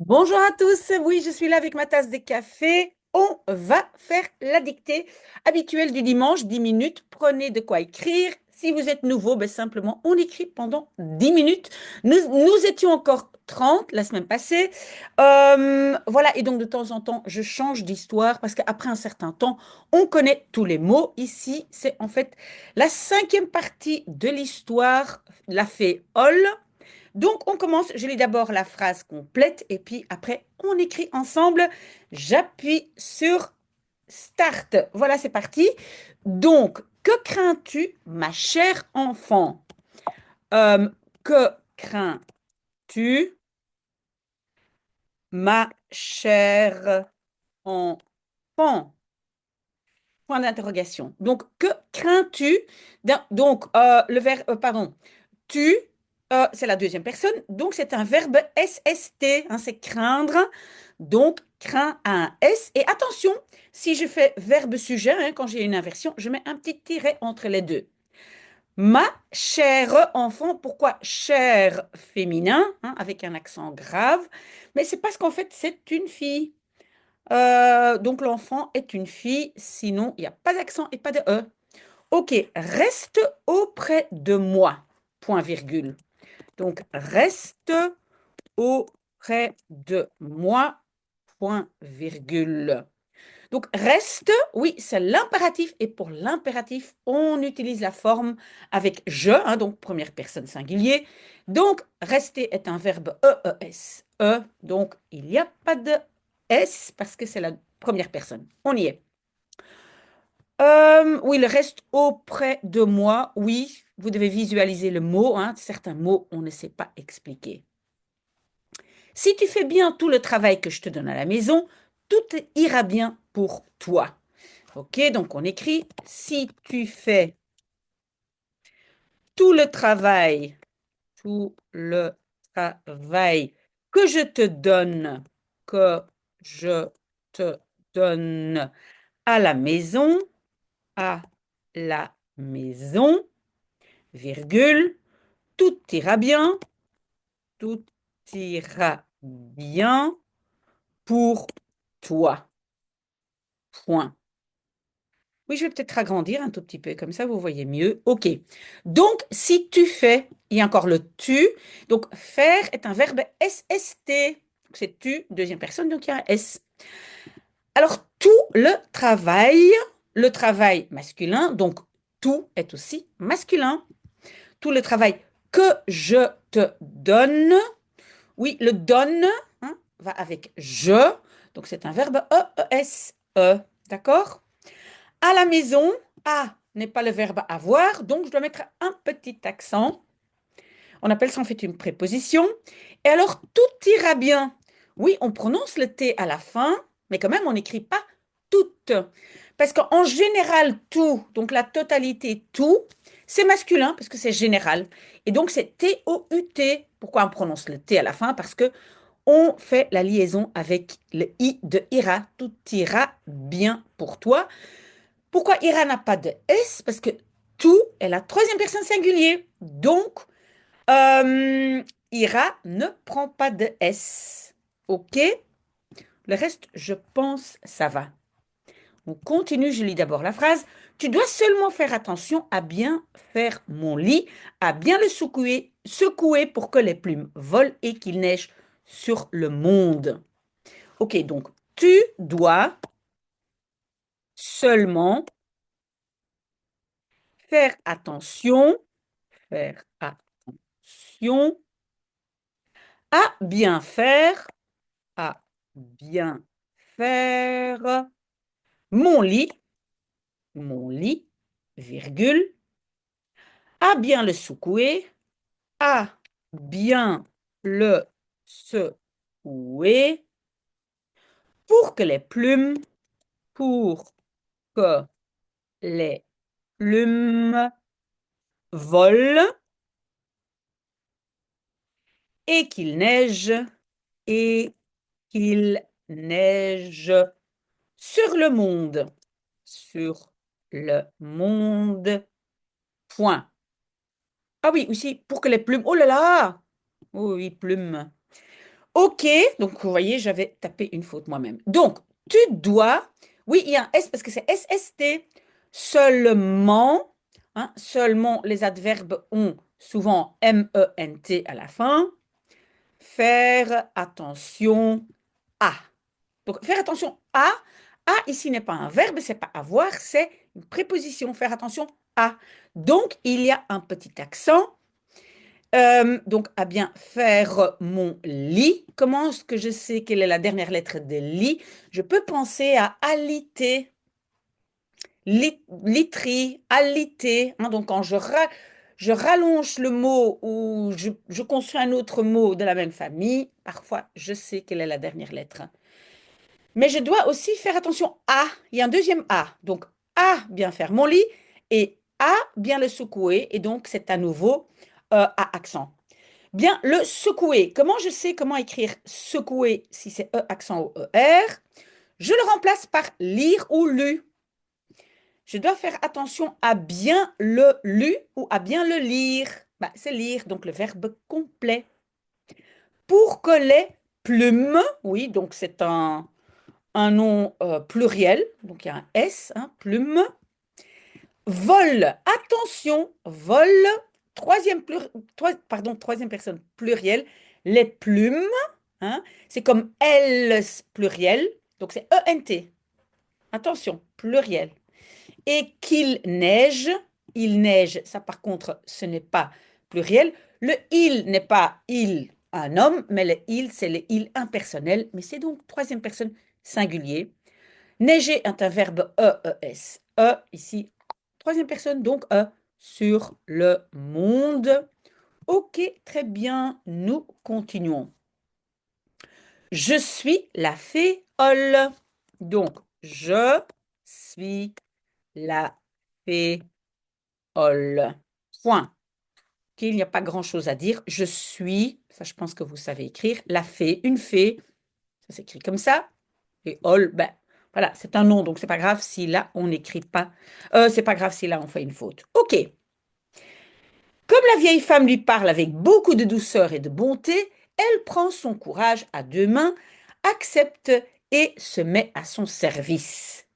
Bonjour à tous, oui, je suis là avec ma tasse de café. On va faire la dictée habituelle du dimanche, 10 minutes. Prenez de quoi écrire. Si vous êtes nouveau, ben simplement, on écrit pendant 10 minutes. Nous étions encore 30 la semaine passée. Voilà, et donc de temps en temps, je change d'histoire parce qu'après un certain temps, on connaît tous les mots. Ici, c'est en fait la cinquième partie de l'histoire, la fée Hall. Donc, on commence, je lis d'abord la phrase complète et puis après, on écrit ensemble. J'appuie sur Start. Voilà, c'est parti. Donc, que crains-tu, ma chère enfant? Euh, que crains-tu, ma chère enfant? Point d'interrogation. Donc, que crains-tu? Donc, le verbe, pardon, tu, c'est la deuxième personne. Donc, c'est un verbe SST, hein, c'est craindre. Donc, craint a un S. Et attention, si je fais verbe-sujet, hein, quand j'ai une inversion, je mets un petit tiret entre les deux. Ma chère enfant, pourquoi chère féminin, hein, avec un accent grave? Mais c'est parce qu'en fait, c'est une fille. Donc l'enfant est une fille, sinon il n'y a pas d'accent et pas de E. Ok, reste auprès de moi. Point virgule. Donc reste auprès de moi. Point virgule. Donc reste, oui, c'est l'impératif. Et pour l'impératif, on utilise la forme avec je, hein, donc première personne singulier. Donc rester est un verbe EES. Donc il n'y a pas de S parce que c'est la première personne. On y est. Oui, le reste auprès de moi, oui, vous devez visualiser le mot, hein. Certains mots, on ne sait pas expliquer. Si tu fais bien tout le travail que je te donne à la maison, tout ira bien pour toi. Ok, donc on écrit, si tu fais tout le travail, tout le travail que je te donne, que je te donne à la maison, à la maison, virgule, tout ira bien, tout ira bien pour toi. Point. Oui, je vais peut-être agrandir un tout petit peu, comme ça vous voyez mieux. OK. Donc, si tu fais, il y a encore le tu. Donc, faire est un verbe SST. C'est tu, deuxième personne, donc il y a un S. Alors, tout le travail masculin, donc tout est aussi masculin. Tout le travail que je te donne. Oui, le donne, hein, va avec je. Donc, c'est un verbe E-E-S-E. D'accord? À la maison, à n'est pas le verbe avoir, donc je dois mettre un petit accent. On appelle ça en fait une préposition. Et alors, tout ira bien. Oui, on prononce le T à la fin, mais quand même, on n'écrit pas toute. Parce qu'en général, tout, donc la totalité, tout, c'est masculin parce que c'est général. Et donc, c'est T-O-U-T. Pourquoi on prononce le T à la fin? Parce que on fait la liaison avec le I de ira. Tout ira bien pour toi. Pourquoi ira n'a pas de S? Parce que tout est la troisième personne singulier. Donc, euh, ira ne prend pas de S. OK? Le reste, je pense, ça va. On continue, je lis d'abord la phrase. Tu dois seulement faire attention à bien faire mon lit, à bien le secouer pour que les plumes volent et qu'il neige sur le monde. OK, donc tu dois seulement faire attention, faire attention à bien faire, à bien faire mon lit, virgule, à bien le secouer, à bien le secouer pour que pour que les plumes volent et qu'il neige et qu'il neige sur le monde. Sur le monde. Point. Ah oui, aussi, pour que les plumes. Oh là là! Oh oui, plumes. OK, donc vous voyez, j'avais tapé une faute moi-même. Donc, tu dois, oui, il y a un S parce que c'est SST. Seulement, hein, seulement, les adverbes ont souvent MENT à la fin. Faire attention à. Donc, faire attention à. À, ici, n'est pas un verbe, c'est pas avoir, c'est une préposition. Faire attention à. Donc, il y a un petit accent. Donc, à bien faire mon lit. Comment est-ce que je sais quelle est la dernière lettre de lit? Je peux penser à alité, literie, alité. Hein, donc, quand je rallonge le mot ou je construis un autre mot de la même famille, parfois, je sais quelle est la dernière lettre. Mais je dois aussi faire attention à. Il y a un deuxième A. Donc, à bien faire mon lit et à bien le secouer. Et donc, c'est à nouveau à accent. Bien, le secouer. Comment je sais comment écrire secouer si c'est E accent ou ER? Je le remplace par lire ou lu. Je dois faire attention à bien le lu ou à bien le lire. Bah, c'est lire, donc le verbe complet. Pour que les plumes, oui, donc c'est un nom pluriel, donc il y a un S, hein, plume, vol. Attention, vol, troisième personne pluriel, les plumes, hein, c'est comme elles pluriel, donc c'est ENT. Attention, pluriel. Et il neige, ça par contre, ce n'est pas pluriel. Le il n'est pas il, un homme, mais le il, c'est le il impersonnel, mais c'est donc troisième personne singulier. Neiger est un verbe EES. Ici, troisième personne, donc sur le monde. Ok, très bien, nous continuons. Je suis la féole. Donc, je suis la féole. Point. Ok, il n'y a pas grand-chose à dire. Je suis, ça je pense que vous savez écrire, la fée, une fée. Ça s'écrit comme ça. Et ol, ben, voilà, c'est un nom, donc c'est pas grave si là on n'écrit pas. C'est pas grave si là on fait une faute. Ok. Comme la vieille femme lui parle avec beaucoup de douceur et de bonté, elle prend son courage à deux mains, accepte et se met à son service.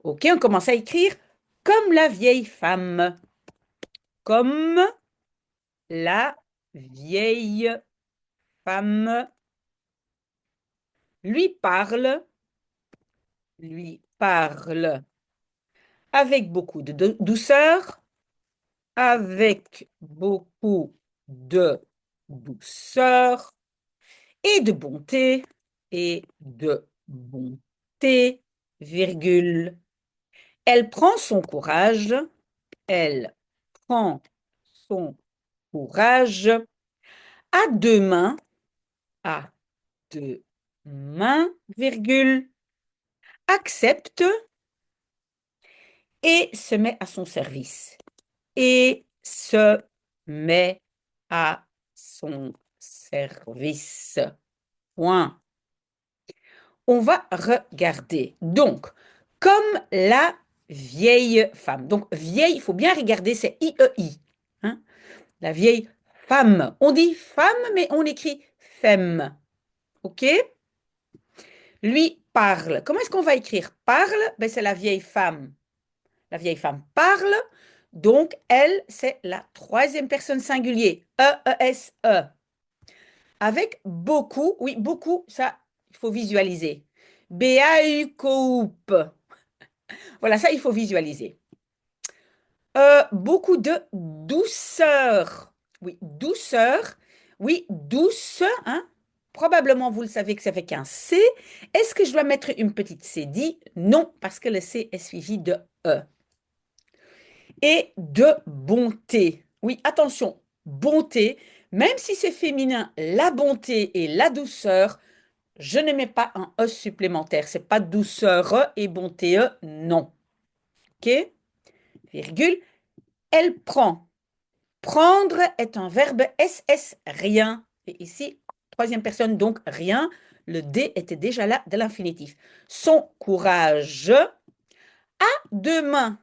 Ok, on commence à écrire comme la vieille femme. Comme la vieille femme lui parle avec beaucoup de douceur, avec beaucoup de douceur et de bonté, virgule. Elle prend son courage, elle prend son courage à deux mains, à deux mains, virgule, accepte et se met à son service. Et se met à son service. Point. On va regarder. Donc, comme la vieille femme. Donc, vieille, il faut bien regarder, c'est I-E-I. Hein? La vieille femme. On dit femme, mais on écrit femme. OK? Lui parle. Comment est-ce qu'on va écrire parle? Ben, c'est la vieille femme. La vieille femme parle. Donc, elle, c'est la troisième personne singulier. E-E-S-E. Avec beaucoup, oui, beaucoup, ça, il faut visualiser. B-A-U-C-O-U-P. Voilà, ça, il faut visualiser. Beaucoup de douceur. Oui, douceur. Oui, douce, hein. Probablement, vous le savez que c'est avec un C. Est-ce que je dois mettre une petite cédille? Non, parce que le C est suivi de E. Et de bonté. Oui, attention, bonté, même si c'est féminin, la bonté et la douceur, je ne mets pas un E supplémentaire. C'est pas douceur et bonté E, non. OK? Virgule. Elle prend. Prendre est un verbe SS, rien. Et ici, troisième personne, donc rien. Le D était déjà là de l'infinitif. Son courage à deux mains.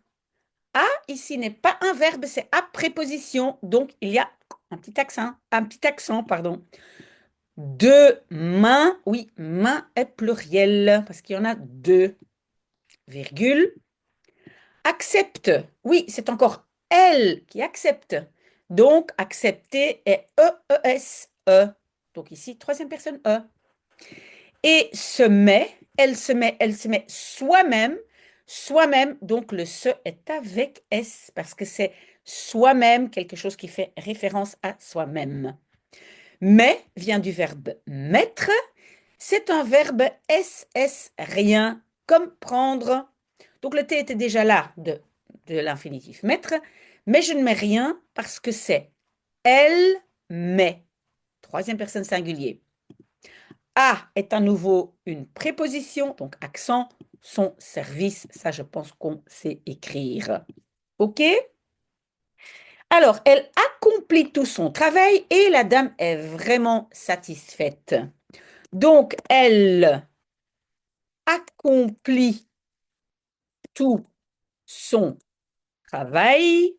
À, ici, n'est pas un verbe, c'est à préposition. Donc, il y a un petit accent, pardon. Demain, oui, main est pluriel parce qu'il y en a deux. Virgule. Accepte, oui, c'est encore elle qui accepte. Donc, accepter est E-E-S-E. Donc ici, troisième personne E. Et se met, elle se met soi-même, soi-même, donc le se est avec S parce que c'est soi-même, quelque chose qui fait référence à soi-même. Mais vient du verbe mettre, c'est un verbe SS, rien, comme prendre. Donc le T était déjà là de l'infinitif mettre, mais je ne mets rien parce que c'est elle met. Troisième personne singulier. A est à nouveau une préposition, donc accent, son service. Ça, je pense qu'on sait écrire. OK? Alors, elle accomplit tout son travail et la dame est vraiment satisfaite. Donc, elle accomplit tout son travail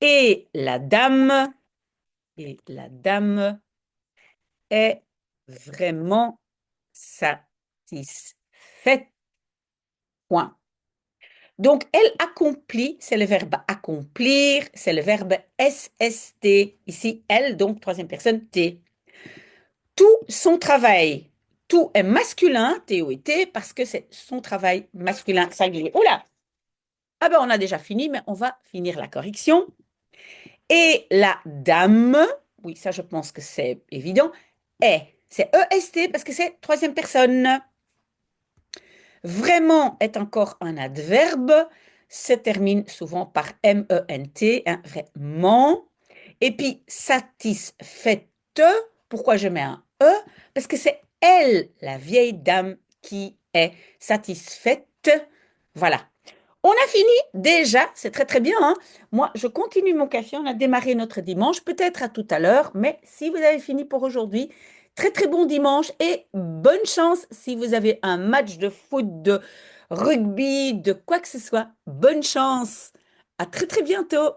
et la dame est vraiment satisfaite. Point. Donc, elle accomplit, c'est le verbe accomplir, c'est le verbe SST. Ici, elle, donc troisième personne, T. Tout son travail. Tout est masculin, T ou T, parce que c'est son travail masculin singulier. Oula! Ah ben, on a déjà fini, mais on va finir la correction. Et la dame, oui, ça je pense que c'est évident, est. C'est EST parce que c'est troisième personne. Vraiment est encore un adverbe, se termine souvent par MENT, hein, vraiment. Et puis satisfaite, pourquoi je mets un E? Parce que c'est elle, la vieille dame, qui est satisfaite. Voilà. On a fini déjà, c'est très très bien, hein. Moi, je continue mon café, on a démarré notre dimanche, peut-être à tout à l'heure, mais si vous avez fini pour aujourd'hui, très très bon dimanche et bonne chance si vous avez un match de foot, de rugby, de quoi que ce soit. Bonne chance. À très très bientôt.